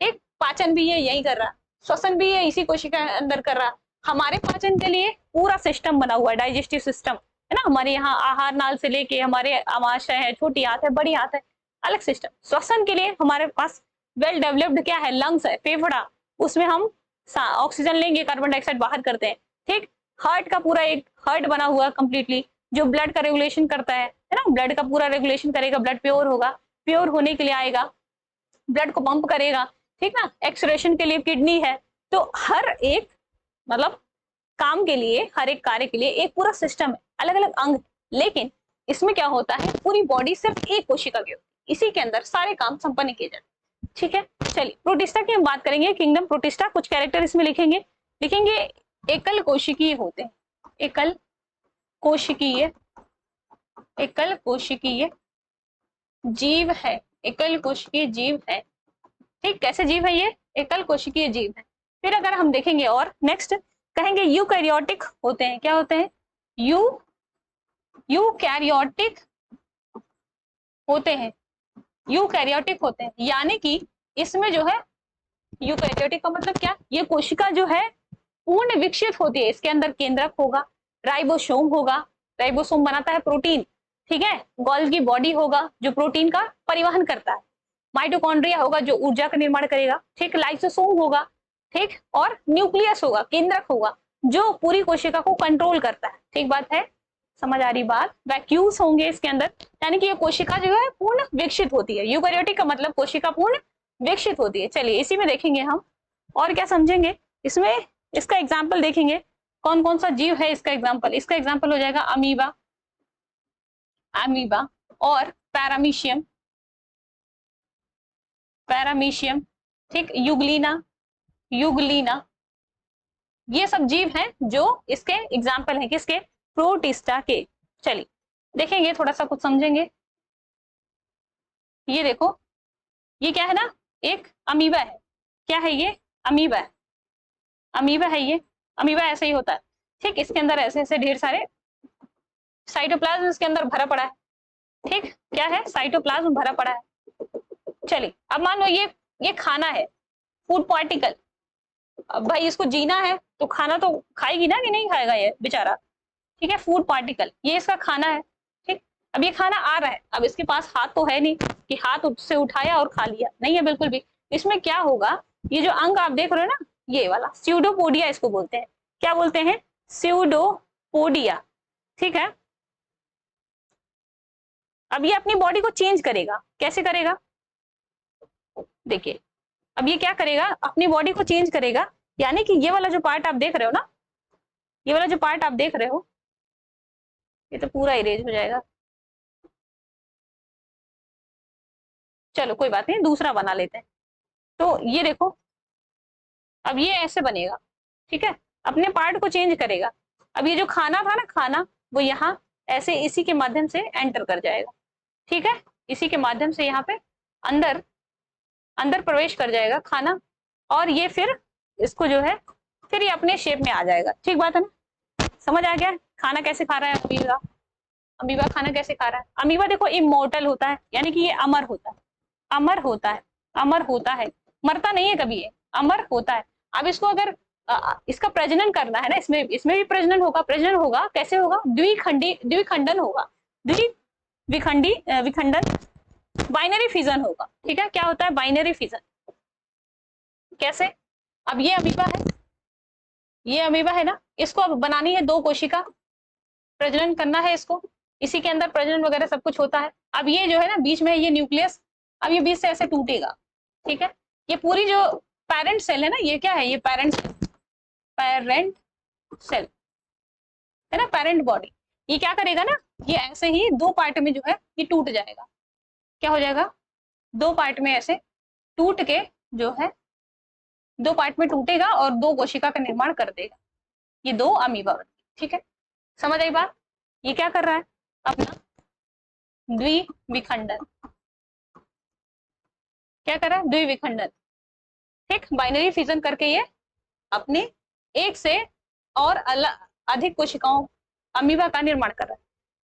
एक पाचन भी ये यही कर रहा, श्वसन भी ये इसी कोशिका के अंदर कर रहा। हमारे पाचन के लिए पूरा सिस्टम बना हुआ है, डाइजेस्टिव सिस्टम है ना। हमारे यहाँ आहार नाल से लेके हमारे आमाशय है, छोटी आंत है, बड़ी आंत है, अलग सिस्टम। श्वसन के लिए हमारे पास वेल डेवलप्ड क्या है, लंग्स है, फेफड़ा, उसमें हम ऑक्सीजन लेंगे, कार्बन डाइऑक्साइड बाहर करते हैं। ठीक, हार्ट का पूरा एक हार्ट बना हुआ कंप्लीटली, जो ब्लड का रेगुलेशन करता है ना, ब्लड का पूरा रेगुलेशन करेगा, ब्लड प्योर होगा, प्योर होने के लिए आएगा, ब्लड को पंप करेगा। ठीक ना, एक्सक्रेशन के लिए किडनी है। तो हर एक मतलब काम के लिए, हर एक कार्य के लिए एक पूरा सिस्टम है, अलग अलग अंग। लेकिन इसमें क्या होता है, पूरी बॉडी सिर्फ एक कोशिका की होती है, इसी के अंदर सारे काम संपन्न किए जाते हैं। ठीक है, चलिए प्रोटिस्टा की हम बात करेंगे, किंगडम प्रोटिस्टा। कुछ कैरेक्टर इसमें लिखेंगे, एकल कोशिकीय होते हैं, एकल कोशिकीय, एकल कोशिकीय जीव है, एकल कोशिकीय जीव है। ठीक, कैसे जीव है ये? एकल कोशिकीय जीव है। फिर अगर हम देखेंगे और नेक्स्ट कहेंगे यूकैरियोटिक होते हैं। क्या होते हैं? यूकैरियोटिक होते हैं, यूकैरियोटिक होते हैं, यानी कि इसमें जो है यूकैरियोटिक का मतलब क्या, ये कोशिका जो है पूर्ण विकसित होती है। इसके अंदर केंद्रक होगा, राइबोसोम होगा, राइबोसोम बनाता है प्रोटीन। ठीक है, गोल्गी बॉडी होगा जो प्रोटीन का परिवहन करता है, माइटोकॉन्ड्रिया होगा जो ऊर्जा का निर्माण करेगा। ठीक, लाइसोसोम होगा, ठीक, और न्यूक्लियस होगा, केंद्रक होगा, जो पूरी कोशिका को कंट्रोल करता है। ठीक बात है, समझ आ रही बात? वैक्यूल्स होंगे इसके अंदर, यानी कि ये कोशिका जो है पूर्ण विकसित होती है। यूकैरियोटिक का मतलब कोशिका पूर्ण विकसित होती है। चलिए इसी में देखेंगे हम और क्या समझेंगे इसमें, इसका एग्जाम्पल देखेंगे कौन कौन सा जीव है। इसका एग्जाम्पल हो जाएगा अमीबा, अमीबा और पैरामीशियम, पैरामीशियम, ठीक, युगलीना, युगलीना, ये सब जीव हैं जो इसके एग्जाम्पल हैं, किसके? प्रोटिस्टा के। चलिए देखेंगे थोड़ा सा कुछ समझेंगे। ये देखो, ये क्या है ना, एक अमीबा है। क्या है ये? अमीबा है। अमीबा है ये। अमीबा ऐसे ही होता है, ठीक। इसके अंदर ऐसे ऐसे ढेर सारे साइटोप्लाज्म इसके अंदर भरा पड़ा है, ठीक। क्या है? साइटोप्लाज्म भरा पड़ा है। चलिए अब मान लो ये खाना है, फूड पार्टिकल। अब भाई इसको जीना है तो खाना तो खाएगी ना, कि नहीं खाएगा ये बेचारा, ठीक है। फूड पार्टिकल ये इसका खाना है, ठीक। अब ये खाना आ रहा है, अब इसके पास हाथ तो है नहीं कि हाथ से उठाया और खा लिया, नहीं है बिल्कुल भी। इसमें क्या होगा, ये जो अंग आप देख रहे हो ना, ये वाला स्यूडोपोडिया इसको बोलते हैं। क्या बोलते हैं? स्यूडोपोडिया, ठीक है। अब ये अपनी बॉडी को चेंज करेगा। कैसे करेगा? देखिए, अब ये क्या करेगा, अपनी बॉडी को चेंज करेगा। यानी कि ये वाला जो पार्ट आप देख रहे हो ना, ये वाला जो पार्ट आप देख रहे हो, ये तो पूरा इरेज हो जाएगा। चलो कोई बात नहीं, दूसरा बना लेते हैं। तो ये देखो, अब ये ऐसे बनेगा, ठीक है। अपने पार्ट को चेंज करेगा। अब ये जो खाना था ना, खाना, वो यहाँ ऐसे इसी के माध्यम से एंटर कर जाएगा, ठीक है। इसी के माध्यम से यहाँ पे अंदर अंदर प्रवेश कर जाएगा खाना, और ये फिर इसको जो है, फिर ये अपने शेप में आ जाएगा। ठीक बात है ना? समझ आ गया खाना कैसे खा रहा है अमीबा? अमीबा खाना कैसे खा रहा है? अमीबा देखो इमोर्टल होता है, यानी कि ये अमर होता है। अमर होता है, अमर होता है, मरता नहीं है कभी, ये अमर होता है। अब इसको अगर इसका प्रजनन करना है ना, इसमें भी प्रजनन होगा। प्रजनन होगा कैसे होगा? द्विखंडन होगा। द्विविखंडी विखंडन, बाइनरी फिजन होगा, ठीक है। क्या होता है? Binary fission. कैसे? अब ये अमीबा है, ये अमीबा है ना, इसको अब बनानी है 2 कोशिका, प्रजनन करना है इसको, इसी के अंदर प्रजनन वगैरह सब कुछ होता है। अब ये जो है ना, बीच में ये न्यूक्लियस, अब ये बीच से ऐसे टूटेगा, ठीक है। ये पूरी जो पेरेंट सेल है ना, ये क्या है? ये पेरेंट सेल है ना, पेरेंट बॉडी। ये क्या करेगा ना, ये ऐसे ही 2 पार्ट में जो है ये टूट जाएगा। क्या हो जाएगा? 2 पार्ट में ऐसे टूट के जो है, 2 पार्ट में टूटेगा और 2 कोशिका का निर्माण कर देगा। ये 2 अमीबा बनती, ठीक है। समझ आई बात? ये क्या कर रहा है? अपना द्विविखंडन। क्या कर रहा है? द्विविखंडन, ठीक। बाइनरी फिजन करके ये अपने एक से और अधिक कोशिकाओं, अमीबा का निर्माण कर रहा है,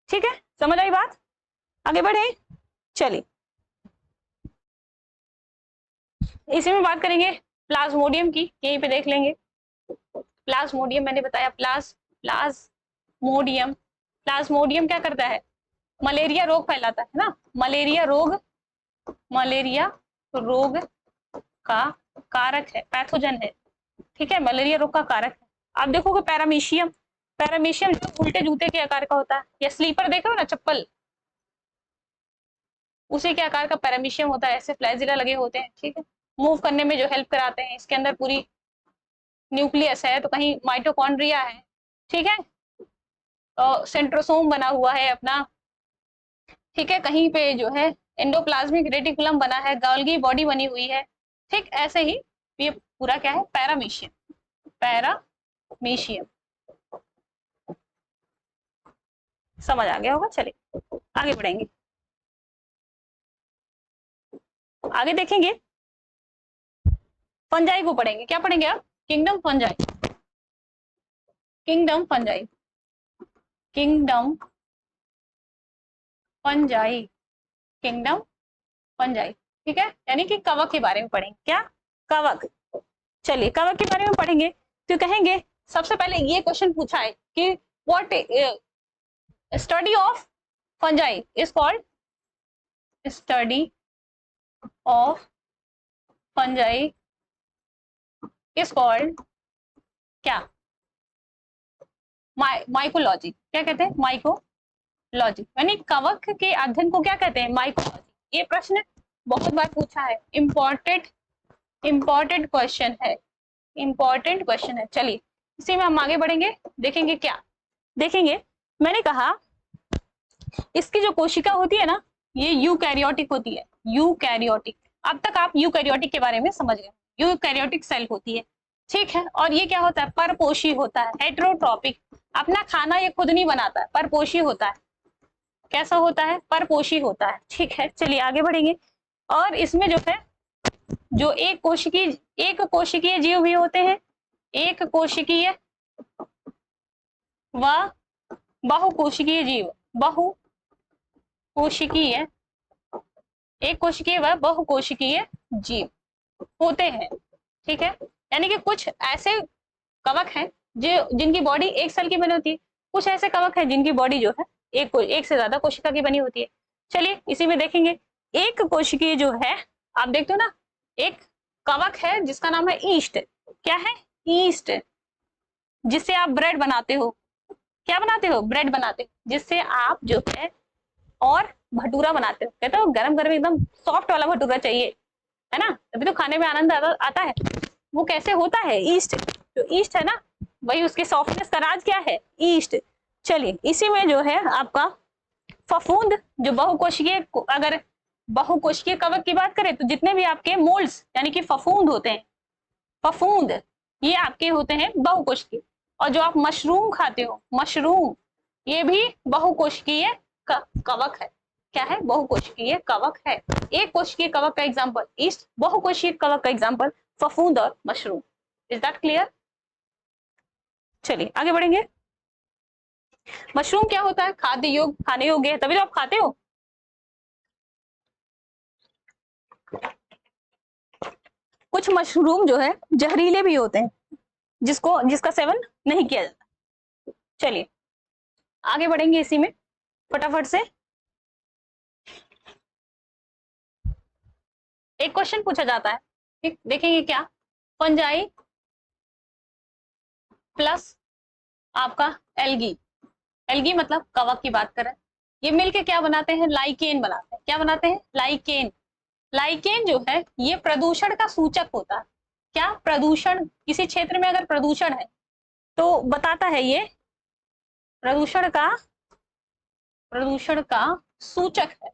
ठीक है। समझ आई बात? आगे बढ़े, चलिए इसी में बात करेंगे प्लाज्मोडियम की। यहीं पे देख लेंगे प्लाज्मोडियम। मैंने बताया प्लाज्मोडियम। प्लाज्मोडियम क्या करता है? मलेरिया रोग फैलाता है ना, मलेरिया रोग का कारक है, पैथोजन है, ठीक है। मलेरिया रोग का कारक है। आप देखोगे पैरामीशियम, पैरामीशियम जो उल्टे जूते के आकार का होता है, या स्लीपर देख रहे हो ना, चप्पल, उसी के आकार का पैरामीशियम होता है। ऐसे फ्लैजिला लगे होते हैं, ठीक है। मूव करने में जो हेल्प कराते हैं। इसके अंदर पूरी न्यूक्लियस है, तो कहीं माइटोकॉन्ड्रिया है, ठीक है। सेंट्रोसोम बना हुआ है अपना, ठीक है। कहीं पे जो है एंडोप्लाज्मिक रेटिकुलम बना है, गोल्गी बॉडी बनी हुई है, ठीक। ऐसे ही ये पूरा क्या है? पैरामीशियम। पैरामीशियम समझ आ गया होगा। चलिए आगे बढ़ेंगे, आगे देखेंगे फंजाई को पढ़ेंगे। क्या पढ़ेंगे आप? Kingdom fungi, kingdom fungi, kingdom fungi, kingdom fungi, ठीक है। यानी कि कवक के बारे में पढ़ेंगे। क्या? कवक। चलिए कवक के बारे में पढ़ेंगे तो कहेंगे सबसे पहले ये क्वेश्चन पूछा है कि what study of fungi is called, study of fungi is called क्या? माइकोलॉजी। क्या कहते हैं? माइकोलॉजी। यानी कवक के अध्ययन को क्या कहते हैं? माइकोलॉजी। ये प्रश्न बहुत बार पूछा है, इम्पोर्टेंट क्वेश्चन है, इम्पोर्टेंट क्वेश्चन है। चलिए इसी में हम आगे बढ़ेंगे, देखेंगे क्या देखेंगे। मैंने कहा इसकी जो कोशिका होती है ना, ये यूकैरियोटिक होती है, यूकैरियोटिक। अब तक आप यूकैरियोटिक के बारे में समझ गए। यूकैरियोटिक सेल होती है, ठीक है। और ये क्या होता है? परपोषी होता है, हेटेरोट्रॉपिक। अपना खाना ये खुद नहीं बनाता है, परपोषी होता है। कैसा होता है? परपोषी होता है, ठीक है। चलिए आगे बढ़ेंगे। और इसमें जो है जो एक कोशिकीय जीव भी होते हैं, एक कोशिकीय व बहुकोशिकीय जीव, बहुकोशिकीय, एक कोशिकीय व बहुकोशिकीय जीव होते हैं। ठीक है, यानी कि कुछ ऐसे कवक हैं जो जिनकी बॉडी एक सेल की बनी होती है, कुछ ऐसे कवक हैं जिनकी बॉडी जो है एक से ज्यादा कोशिका की बनी होती है। चलिए इसी में देखेंगे, एक कोशिकीय जो है, आप देखते हो ना, एक कवक है जिसका नाम है ईस्ट। क्या है? ईस्ट, जिससे आप ब्रेड बनाते हो। क्या बनाते हो? ब्रेड बनाते हो, जिससे आप जो है और भटूरा बनाते हो। कहते हो गरम गरम एकदम सॉफ्ट वाला भटूरा चाहिए, है ना, तभी तो खाने में आनंद आता है। वो कैसे होता है? ईस्ट, जो ईस्ट है ना, वही उसके सॉफ्टनेस का राज क्या है? ईस्ट। चलिए इसी में जो है आपका फफूंद, जो बहुकोशिकीय, अगर बहुकोशिकीय कवक की बात करें तो जितने भी आपके मोल्ड्स यानी कि फफूंद होते हैं, फफूंद ये आपके होते हैं बहुकोशिकीय। और जो आप मशरूम खाते हो, मशरूम, ये भी बहुकोशिकीय कवक है। क्या है? बहुकोशिकीय कवक है। एक कोशिकीय कवक का एग्जांपल ईस्ट, बहुकोशिकीय कवक का एग्जांपल फफूंद और मशरूम। Is that clear? चलिए आगे बढ़ेंगे। मशरूम क्या होता है? खाद्य योग्य, खाने योग्य है, तभी तो आप खाते हो। कुछ मशरूम जो है जहरीले भी होते हैं, जिसका सेवन नहीं किया जाता। चलिए आगे बढ़ेंगे इसी में फटाफट से। एक क्वेश्चन पूछा जाता है, ठीक, देखेंगे क्या? फंजाई प्लस आपका एल्गी, एल्गी मतलब कवक की बात करें, ये मिलके क्या बनाते हैं? लाइकेन बनाते हैं। क्या बनाते हैं? लाइकेन। लाइकेन जो है ये प्रदूषण का सूचक होता है। क्या? प्रदूषण, किसी क्षेत्र में अगर प्रदूषण है तो बताता है ये प्रदूषण का सूचक है।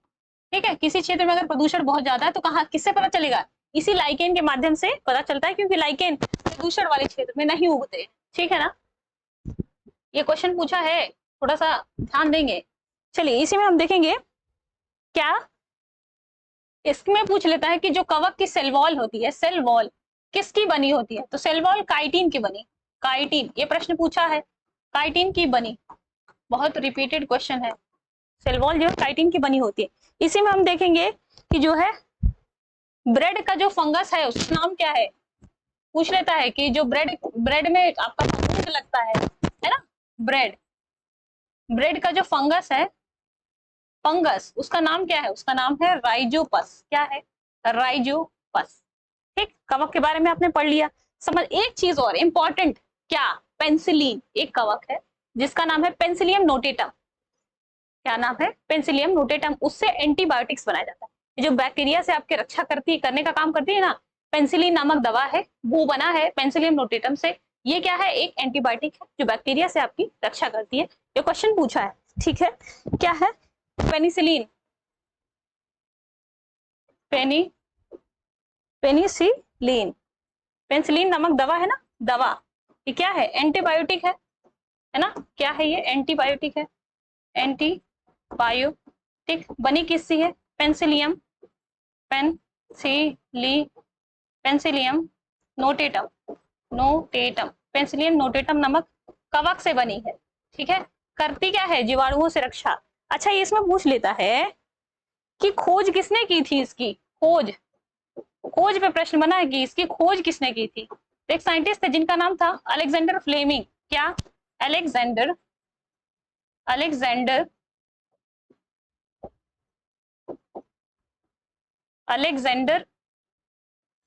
ठीक है, किसी क्षेत्र में अगर प्रदूषण बहुत ज्यादा है तो कहाँ, किससे पता चलेगा? इसी लाइकेन के माध्यम से पता चलता है, क्योंकि लाइकेन प्रदूषण वाले क्षेत्र में नहीं उगते। ठीक है ना, ये क्वेश्चन पूछा है, थोड़ा सा ध्यान देंगे। चलिए इसी में हम देखेंगे क्या, इसमें पूछ लेता है कि जो कवक की सेल वॉल होती है, सेल वॉल किसकी बनी होती है? तो सेल वॉल काइटिन की बनी, काइटिन, ये प्रश्न पूछा है, काइटिन की बनी, बहुत रिपीटेड क्वेश्चन है। सेल वॉल जो है काइटिन की बनी होती है। इसी में हम देखेंगे कि जो है ब्रेड का जो फंगस है उसका नाम क्या है? पूछ लेता है कि जो ब्रेड में आपका फंगस लगता है ना, ब्रेड का जो फंगस है, फंगस, उसका नाम क्या है? उसका नाम है राइजोपस। क्या है? राइजोपस। ठीक, कवक के बारे में आपने पढ़ लिया। समझ, एक चीज और इंपॉर्टेंट, क्या? पेंसिलिन एक कवक है जिसका नाम है पेंसिलियम नोटेटम। क्या नाम है? Penicillium notatum. उससे एंटीबायोटिक्स बनाया जाता है, जो बैक्टीरिया से आपके रक्षा करने का काम करती है ना, पेंसिलिन नामक दवा है, वो बना है पेंसिलियम नोटेटम से। ये क्या है? एक एंटीबायोटिक है जो बैक्टीरिया से आपकी रक्षा करती है। ये क्वेश्चन पूछा है। ठीक है, क्या है? पेनिसिलिन, पेनिसिलिन, पेंसिलिन नामक दवा है ना, दवा, ये क्या है? एंटीबायोटिक है ना, क्या है ये? एंटीबायोटिक है, एंटीबायोटिक। बनी किससे है? Penicillium, penicillium notatum, penicillium notatum नामक कवक से बनी है। ठीक है, करती क्या है? जीवाणुओं से रक्षा। अच्छा, ये इसमें पूछ लेता है कि खोज किसने की थी इसकी? खोज पे प्रश्न बना है कि इसकी खोज किसने की थी? एक साइंटिस्ट थे जिनका नाम था अलेक्जेंडर फ्लेमिंग। क्या? Alexander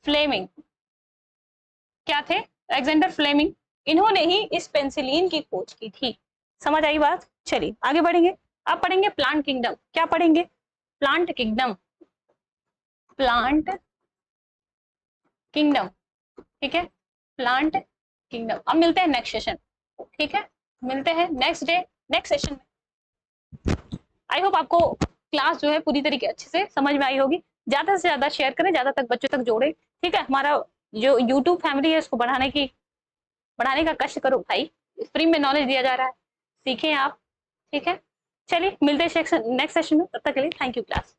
Fleming. क्या थे? Alexander Fleming. इन्होंने ही इस पेंसिलिन की खोज की थी। समझ आई बात? चलिए आगे बढ़ेंगे। अब पढ़ेंगे प्लांट किंगडम। क्या पढ़ेंगे? Plant kingdom, plant kingdom. ठीक है, प्लांट किंगडम। अब मिलते हैं नेक्स्ट सेशन। ठीक है, मिलते हैं नेक्स्ट डे, नेक्स्ट सेशन में। आई होप आपको क्लास जो है पूरी तरीके अच्छे से समझ में आई होगी। ज्यादा से ज्यादा शेयर करें, ज्यादा तक बच्चों तक जोड़े। ठीक है, हमारा जो यूट्यूब फैमिली है उसको बढ़ाने का कष्ट करो भाई। फ्री में नॉलेज दिया जा रहा है, सीखें आप। ठीक है, चलिए मिलते हैं नेक्स्ट सेशन में। तब तक के लिए थैंक यू क्लास।